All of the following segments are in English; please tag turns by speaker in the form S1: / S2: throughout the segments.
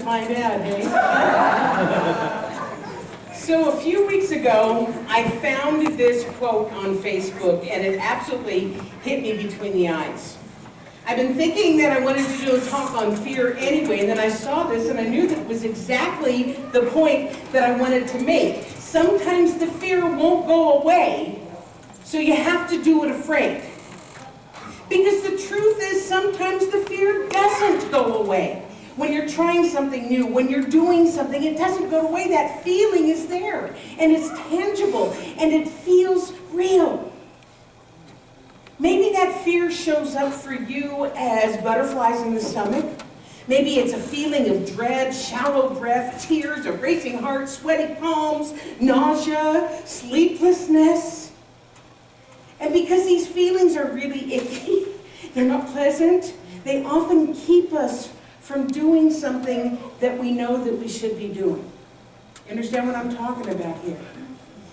S1: find out, hey? So a few weeks ago, I found this quote on Facebook, and it absolutely hit me between the eyes. I've been thinking that I wanted to do a talk on fear anyway, and then I saw this, and I knew that it was exactly the point that I wanted to make. Sometimes the fear won't go away, so you have to do it afraid. Because the truth is, sometimes the fear doesn't go away. When you're trying something new, when you're doing something, it doesn't go away. That feeling is there, and it's tangible, and it feels real. Maybe that fear shows up for you as butterflies in the stomach. Maybe it's a feeling of dread, shallow breath, tears, a racing heart, sweaty palms, nausea, sleeplessness. And because these feelings are really icky, they're not pleasant, they often keep us from doing something that we know that we should be doing. You understand what I'm talking about here?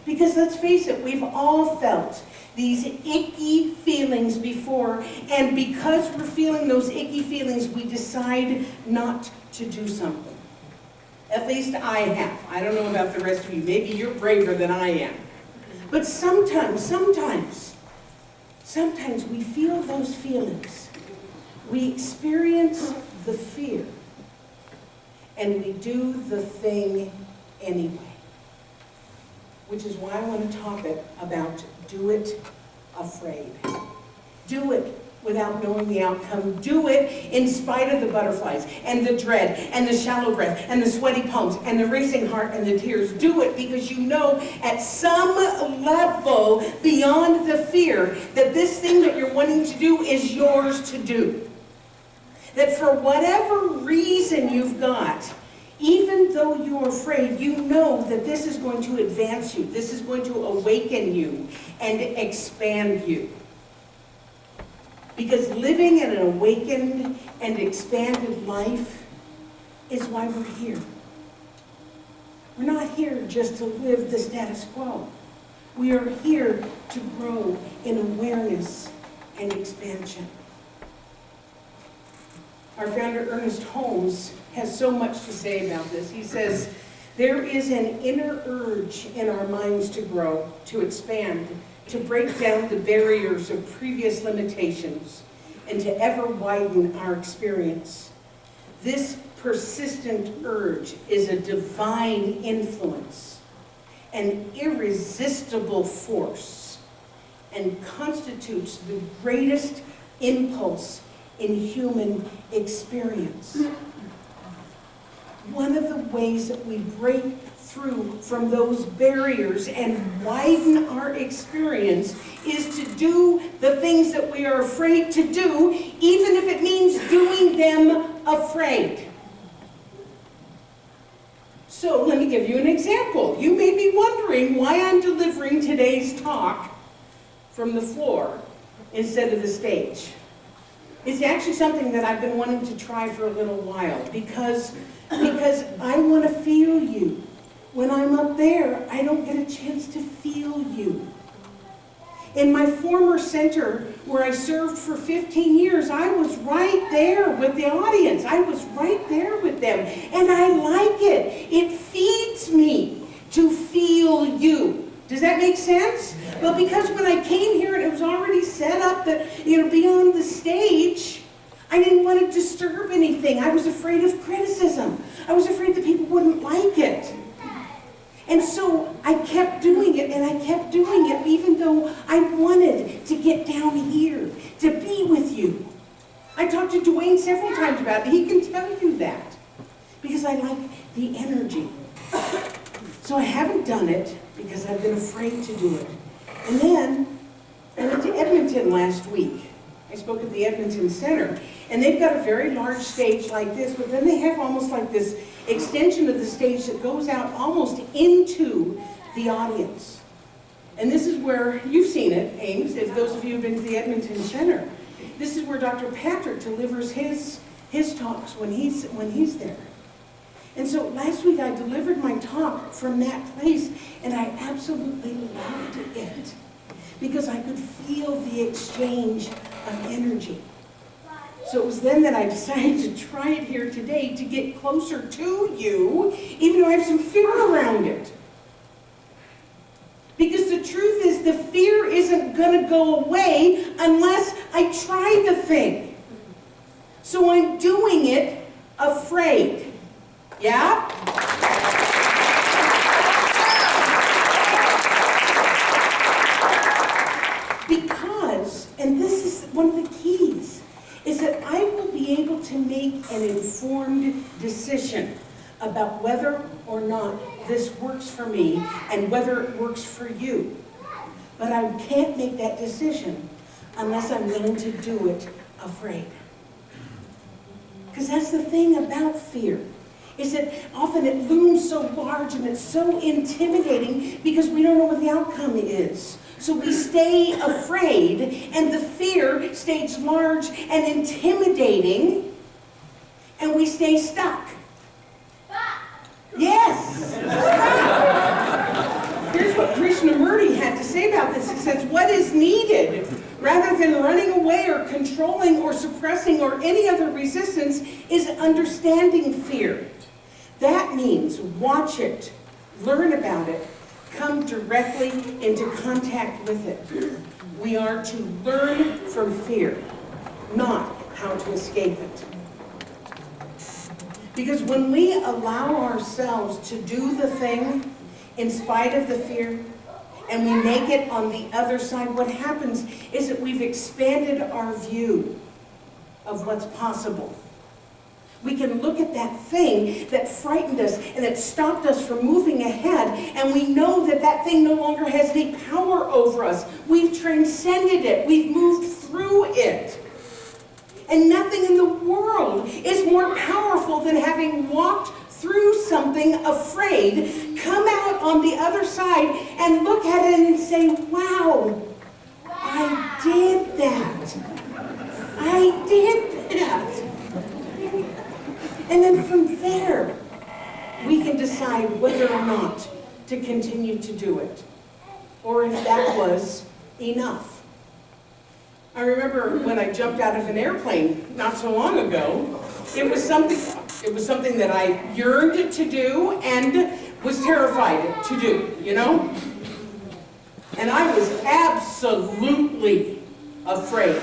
S1: Because let's face it, we've all felt these icky feelings before, and because we're feeling those icky feelings, we decide not to do something. At least I have. I don't know about the rest of you. Maybe you're braver than I am. But sometimes we feel those feelings. We experience the fear, and we do the thing anyway. Which is why I want to talk about do it afraid. Do it without knowing the outcome. Do it in spite of the butterflies and the dread and the shallow breath and the sweaty palms and the racing heart and the tears. Do it because you know at some level beyond the fear that this thing that you're wanting to do is yours to do. That for whatever reason you've got, even though you're afraid, you know that this is going to advance you. This is going to awaken you and expand you. Because living in an awakened and expanded life is why we're here. We're not here just to live the status quo. We are here to grow in awareness and expansion. Our founder, Ernest Holmes, has so much to say about this. He says, there is an inner urge in our minds to grow, to expand, to break down the barriers of previous limitations, and to ever widen our experience. This persistent urge is a divine influence, an irresistible force, and constitutes the greatest impulse in human experience. One of the ways that we break through from those barriers and widen our experience is to do the things that we are afraid to do, even if it means doing them afraid. So let me give you an example. You may be wondering why I'm delivering today's talk from the floor instead of the stage. It's actually something that I've been wanting to try for a little while because I want to feel you. When I'm up there, I don't get a chance to feel you. In my former center, where I served for 15 years, I was right there with the audience. I was right there with them, and I like it. It feeds me to feel you. Does that make sense? Well, because when I came here and it was already set up that, be on the stage, I didn't want to disturb anything. I was afraid of criticism. I was afraid that people wouldn't like it. And so I kept doing it, and I kept doing it, even though I wanted to get down here, to be with you. I talked to Dwayne several times about it. He can tell you that, because I like the energy. So I haven't done it, because I've been afraid to do it. And then I went to Edmonton last week. I spoke at the Edmonton Center, and they've got a very large stage like this, but then they have almost like this extension of the stage that goes out almost into the audience. And this is where, you've seen it, Ames, if those of you have been to the Edmonton Center. This is where Dr. Patrick delivers his talks when he's there. And so last week I delivered my talk from that place, and I absolutely loved it because I could feel the exchange of energy. So it was then that I decided to try it here today to get closer to you, even though I have some fear around it. Because the truth is, the fear isn't going to go away unless I try the thing. So I'm doing it afraid. Yeah? Because, and this is one of the keys, is that I will be able to make an informed decision about whether or not this works for me and whether it works for you. But I can't make that decision unless I'm willing to do it afraid. Because that's the thing about fear, is that often it looms so large and it's so intimidating because we don't know what the outcome is. So we stay afraid, and the fear stays large and intimidating, and we stay stuck. Yes! Here's what Krishnamurti had to say about this. He says, what is needed, rather than running away or controlling or suppressing or any other resistance, is understanding fear. That means watch it, learn about it, come directly into contact with it. We are to learn from fear, not how to escape it. Because when we allow ourselves to do the thing in spite of the fear, and we make it on the other side, what happens is that we've expanded our view of what's possible. We can look at that thing that frightened us and that stopped us from moving ahead, and we know that that thing no longer has any power over us. We've transcended it. We've moved through it. And nothing in the world is more powerful than having walked through something afraid, come out on the other side and look at it and say, wow, I did that. I did that. And then from there, we can decide whether or not to continue to do it, or if that was enough. I remember when I jumped out of an airplane not so long ago, it was something that I yearned to do and was terrified to do, you know? And I was absolutely afraid.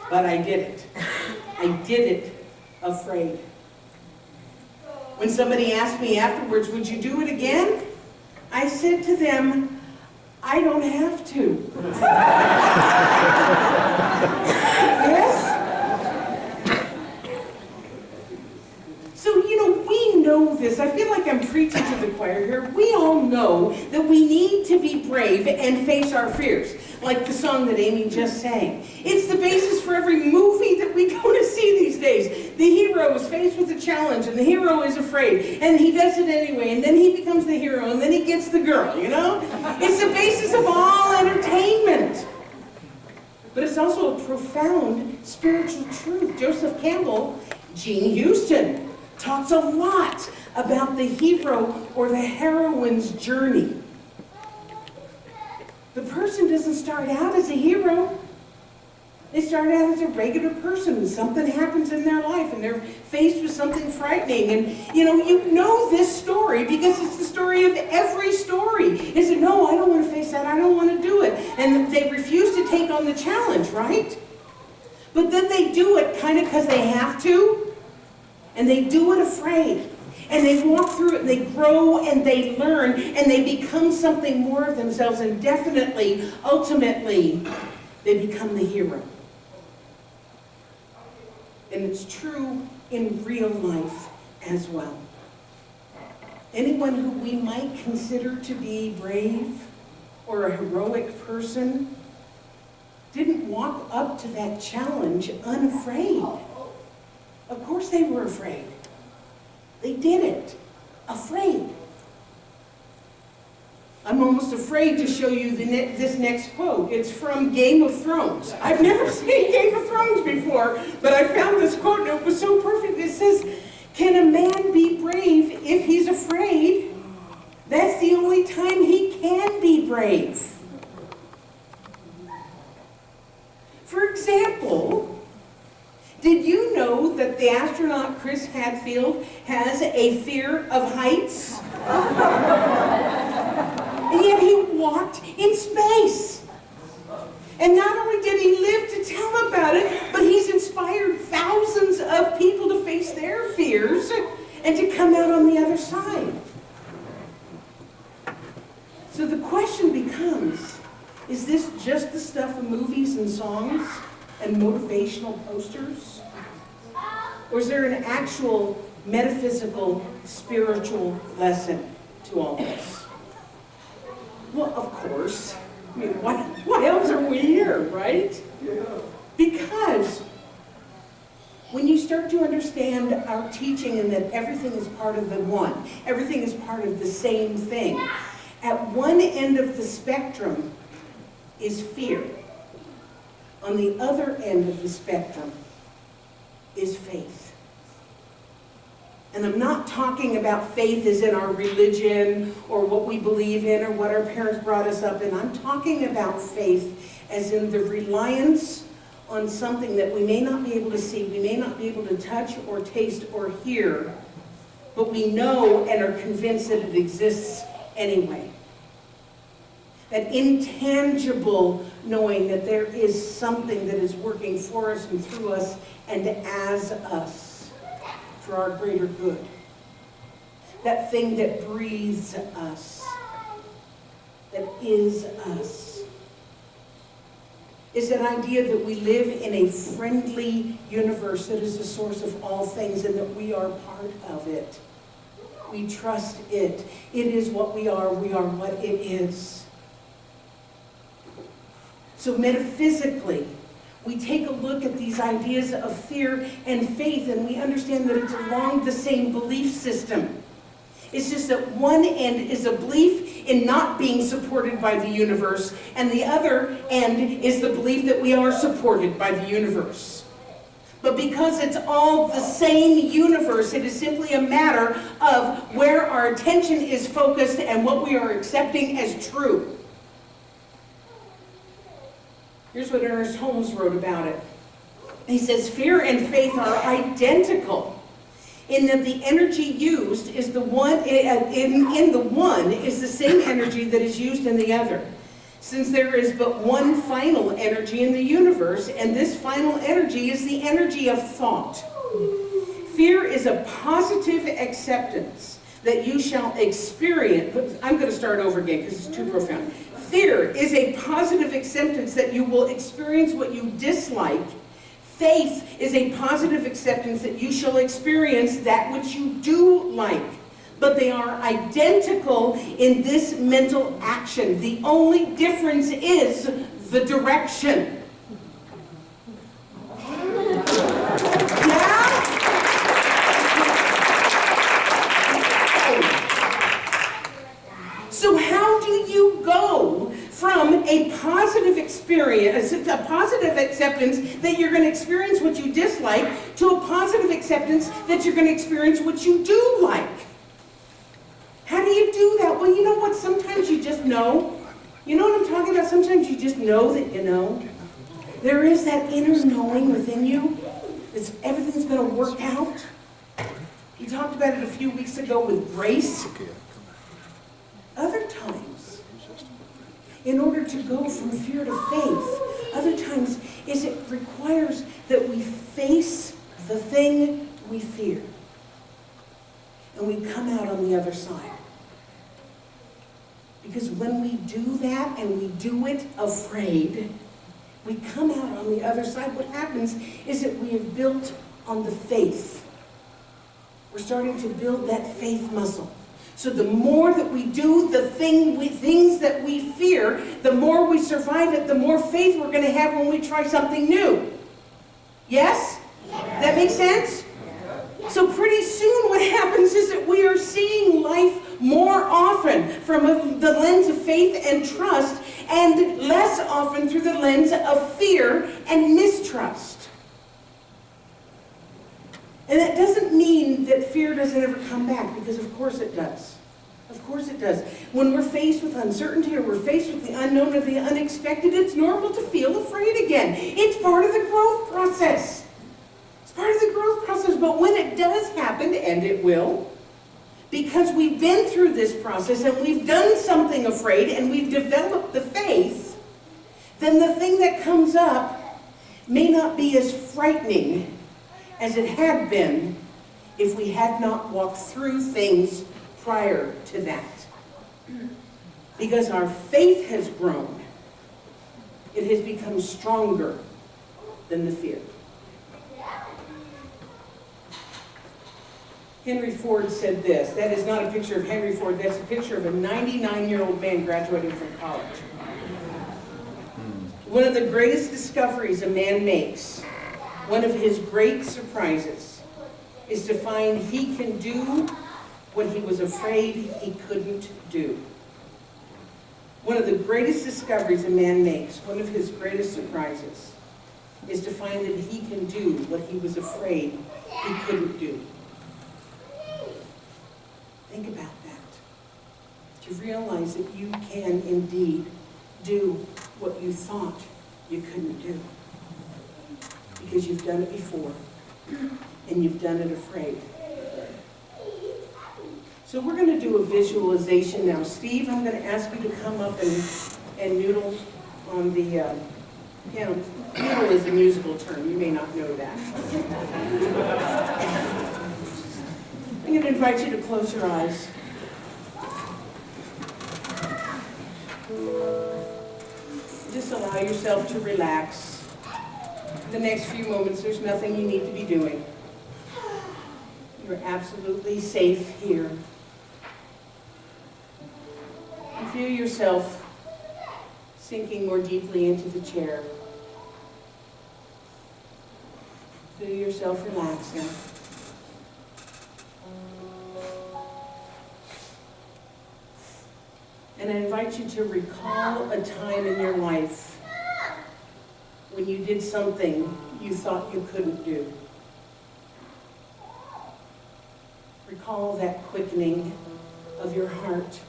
S1: But I did it. I did it afraid. When somebody asked me afterwards, would you do it again? I said to them, I don't have to. Yes? So, you know, we know this. I feel like I'm preaching to the choir here. We all know that we need to be brave and face our fears, like the song that Amy just sang. It's the basis for every movie that we go to see these days. The hero is faced with a challenge, and the hero is afraid, and he does it anyway, and then he becomes the hero, and then he gets the girl, you know? It's the basis of all entertainment. But it's also a profound spiritual truth. Joseph Campbell, Jean Houston, talks a lot about the hero or the heroine's journey. The person doesn't start out as a hero. They start out as a regular person, and something happens in their life, and they're faced with something frightening. And you know this story because it's the story of every story. Is it, no, I don't want to face that, I don't want to do it. And they refuse to take on the challenge, right? But then they do it kind of because they have to, and they do it afraid. And they walk through it, and they grow, and they learn, and they become something more of themselves, and definitely, ultimately, they become the hero. And it's true in real life as well. Anyone who we might consider to be brave or a heroic person didn't walk up to that challenge unafraid. Of course they were afraid. They did it, afraid. I'm almost afraid to show you this next quote. It's from Game of Thrones. I've never seen Game of Thrones before, but I found this quote and it was so perfect. It says, can a man be brave if he's afraid? That's the only time he can be brave. For example, Chris Hadfield has a fear of heights. And yet he walked in space. And not only did he live to tell about it, but he's inspired thousands of people to face their fears and to come out on the other side. So the question becomes, is this just the stuff of movies and songs and motivational posters? Or is there an actual metaphysical, spiritual lesson to all this? Well, of course. I mean, why else are we here, right? Yeah. Because when you start to understand our teaching and that everything is part of the one, everything is part of the same thing, at one end of the spectrum is fear. On the other end of the spectrum is faith. And I'm not talking about faith as in our religion or what we believe in or what our parents brought us up in. I'm talking about faith as in the reliance on something that we may not be able to see, we may not be able to touch or taste or hear, but we know and are convinced that it exists anyway. That intangible knowing that there is something that is working for us and through us and as us for our greater good. That thing that breathes us, that is us. Is that idea that we live in a friendly universe that is the source of all things and that we are part of it. We trust it. It is what we are what it is. So metaphysically, we take a look at these ideas of fear and faith and we understand that it's along the same belief system. It's just that one end is a belief in not being supported by the universe, and the other end is the belief that we are supported by the universe. But because it's all the same universe, it is simply a matter of where our attention is focused and what we are accepting as true. Here's what Ernest Holmes wrote about it. He says, fear and faith are identical in that the energy used is the one, in the one is the same energy that is used in the other. Since there is but one final energy in the universe, and this final energy is the energy of thought. Fear is a positive acceptance that you shall experience. I'm going to start over again because it's too profound. Fear is a positive acceptance that you will experience what you dislike. Faith is a positive acceptance that you shall experience that which you do like. But they are identical in this mental action. The only difference is the direction. Yeah? So how do you go from a positive experience, a positive acceptance that you're going to experience what you dislike, to a positive acceptance that you're going to experience what you do like? How do you do that? Well, you know what? Sometimes you just know. You know what I'm talking about? Sometimes you just know that you know. There is that inner knowing within you. It's, everything's going to work out. We talked about it a few weeks ago with grace. Other times, in order to go from fear to faith, other times is it requires that we face the thing we fear. And we come out on the other side. Because when we do that and we do it afraid, we come out on the other side. What happens is that we have built on the faith. We're starting to build that faith muscle. So the more that we do the things that we fear, the more we survive it, the more faith we're going to have when we try something new. Yes? That makes sense? So pretty soon what happens is that we are seeing life more often from the lens of faith and trust, and less often through the lens of fear and mistrust. And that doesn't mean that fear doesn't ever come back, because of course it does. Of course it does. When we're faced with uncertainty or we're faced with the unknown or the unexpected, it's normal to feel afraid again. It's part of the growth process. part of the growth process. But when it does happen, and it will, because we've been through this process and we've done something afraid and we've developed the faith, then the thing that comes up may not be as frightening as it had been if we had not walked through things prior to that. Because our faith has grown, it has become stronger than the fear. Henry Ford said this. That is not a picture of Henry Ford, that's a picture of a 99-year-old man graduating from college. One of the greatest discoveries a man makes, one of his great surprises, is to find he can do what he was afraid he couldn't do. One of the greatest discoveries a man makes, one of his greatest surprises, is to find that he can do what he was afraid he couldn't do. Think about that. To realize that you can indeed do what you thought you couldn't do. Because you've done it before, and you've done it afraid. So we're going to do a visualization now. Steve, I'm going to ask you to come up and noodle on the piano. Noodle is a musical term. You may not know that. I'm going to invite you to close your eyes. Just allow yourself to relax. For the next few moments, there's nothing you need to be doing. You're absolutely safe here. And feel yourself sinking more deeply into the chair. Feel yourself relaxing. And I invite you to recall a time in your life when you did something you thought you couldn't do. Recall that quickening of your heart,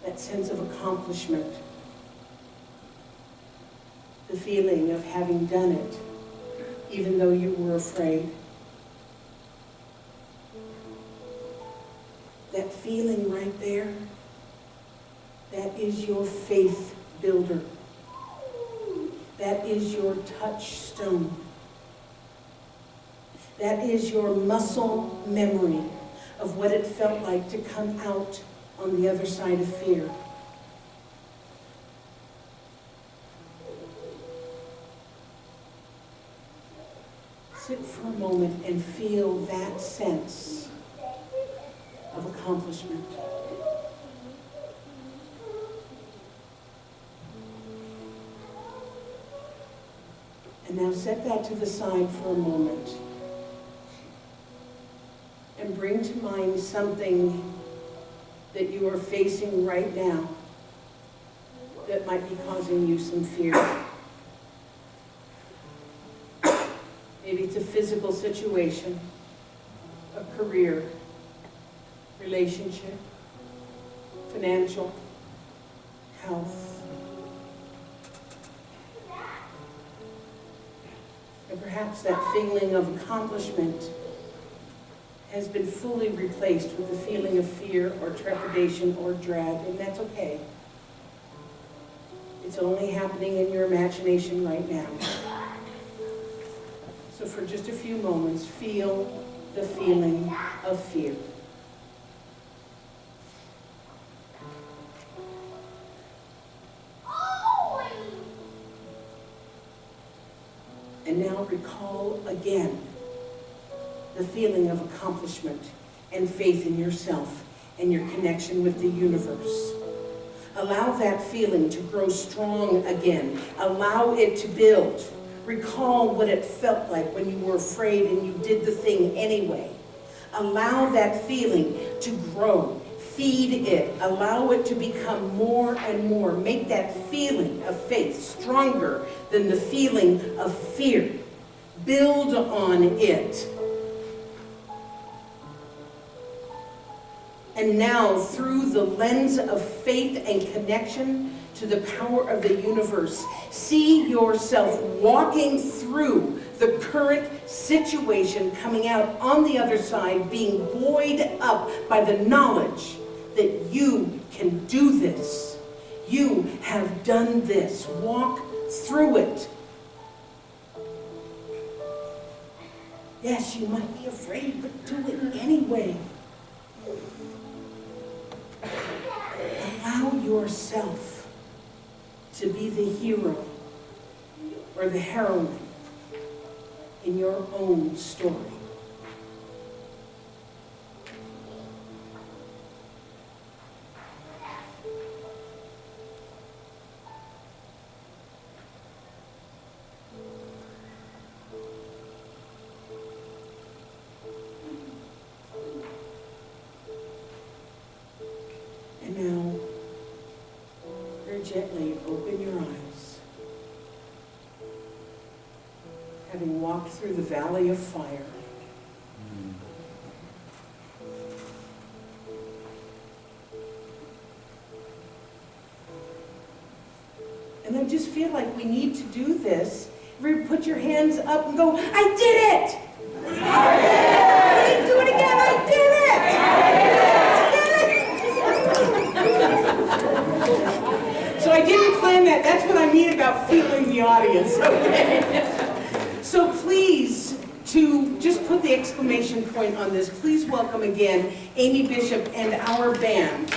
S1: that sense of accomplishment, the feeling of having done it, even though you were afraid. That feeling right there, that is your faith builder. That is your touchstone. That is your muscle memory of what it felt like to come out on the other side of fear. Sit for a moment and feel that sense of accomplishment. And now set that to the side for a moment and bring to mind something that you are facing right now that might be causing you some fear. Maybe it's a physical situation, a career, relationship, financial, health. And perhaps that feeling of accomplishment has been fully replaced with the feeling of fear or trepidation or dread, and that's okay. It's only happening in your imagination right now. So for just a few moments, feel the feeling of fear. And now recall again the feeling of accomplishment and faith in yourself and your connection with the universe. Allow that feeling to grow strong again. Allow it to build. Recall what it felt like when you were afraid and you did the thing anyway. Allow that feeling to grow. Feed it. Allow it to become more and more. Make that feeling of faith stronger than the feeling of fear. Build on it. And now, through the lens of faith and connection to the power of the universe, see yourself walking through the current situation, coming out on the other side, being buoyed up by the knowledge that you can do this. You have done this. Walk through it. Yes, you might be afraid, but do it anyway. Allow yourself to be the hero or the heroine in your own story. And now, very gently open your eyes. Having walked through the valley of fire, and I just feel like we need to do this. Everybody put your hands up and go, I did it! Please do it again, I did it! So I didn't plan that. That's what I mean about feeling the audience, okay? So please, to just put the exclamation point on this, please welcome again Amy Bishop and our band.